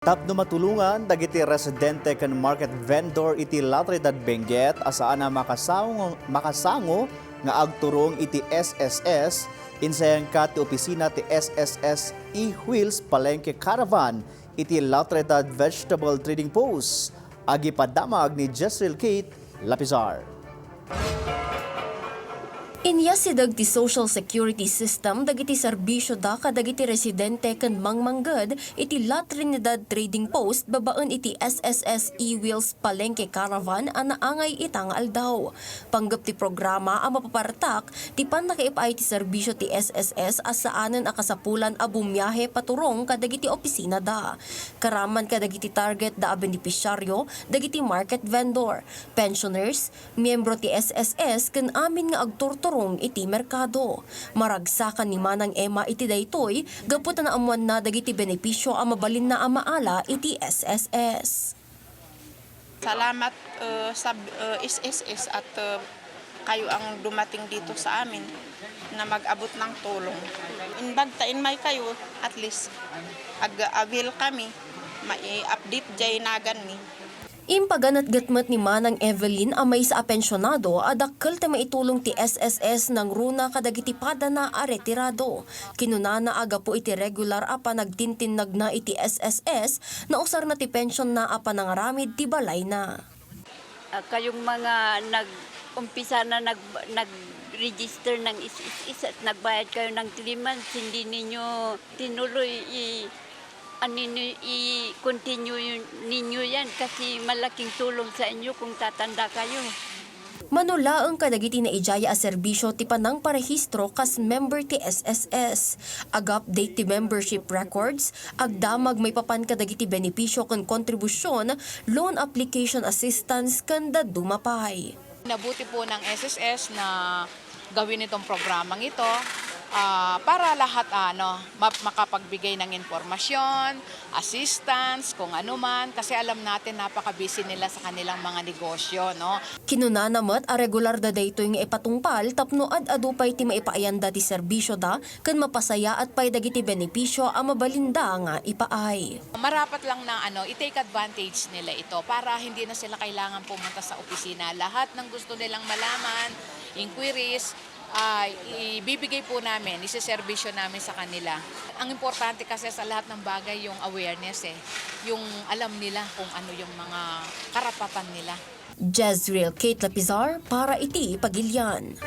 Tapno matulungan dagiti residente ken market vendor iti Latridad Benguet asaan na makasango nga agturong iti SSS insayang ka ti opisina ti SSS E-Wheels Palengke Caravan iti Latridad Vegetable Trading Post. Agi padamag ni Jezreel Kate Lapizar. Inya si dagiti social security system dagiti serbisyo da kadagiti residente ken mangmangged iti La Trinidad Trading Post babaen iti SSS E-Wheels Palengke Caravan a naangay itang aldaw. Panggap ti programa a mapapartak ti pannakiipay ti serbisyo ti SSS asaanen a kasapulan a bumiyahe paturong kadagiti opisina da. Karaman kadagiti target da a benepisyaryo dagiti market vendor, pensioners, miyembro ti SSS ken amin nga agturturong iti merkado. Maragsakan ni Manang Emma iti daytoy gapot na amuan na dagiti benepisyo a mabalin na amaala iti SSS. Salamat sa SSS at kayo ang dumating dito sa amin na mag-abot ng tulong. Inbagtain may kayo, at least ag-avail kami, mai-update jay nagan mi. Impaganat gatmet ni Manang Evelyn amay sa apensyonado adakkel ti maitulong ti SSS ng runa kadagiti pada na a retirado. Kinunana aga po iti regular a panagtintinag na iti SSS na usar na ti pensyon na a panangaramid ti balay na. Kayong mga nag-umpisa na nag-register ng is at nagbayad kayo ng 3 months, hindi ninyo tinuloy i-continue ninyo yan kasi malaking tulong sa inyo kung tatanda kayo. Manulaang kadagiti na ijaya a serbisyo ti panang parehistro kas member ti SSS. Ag-update ti membership records, agdamag may papan kadagiti benepisyo ken kontribusyon, loan application assistance ken dumapay. Nabuti po ng SSS na gawin itong programang ito para lahat makapagbigay ng informasyon, assistance, kung ano man, kasi alam natin napaka-busy nila sa kanilang mga negosyo, no? Kinunanamat a regular da daytoy nga ipatungpal tapno adupay ti maipaayanda ti serbisyo da ken mapasaya at pay dagiti benepisyo a mabalinda nga ipaay. Marapat lang na i-take advantage nila ito para hindi na sila kailangan pumunta sa opisina. Lahat ng gusto nilang malaman, inquiries, ibibigay po namin, isiservisyo namin sa kanila. Ang importante kasi sa lahat ng bagay yung awareness yung alam nila kung ano yung mga karapatan nila. Jezreel Kate Lapizar para iti Pagilian.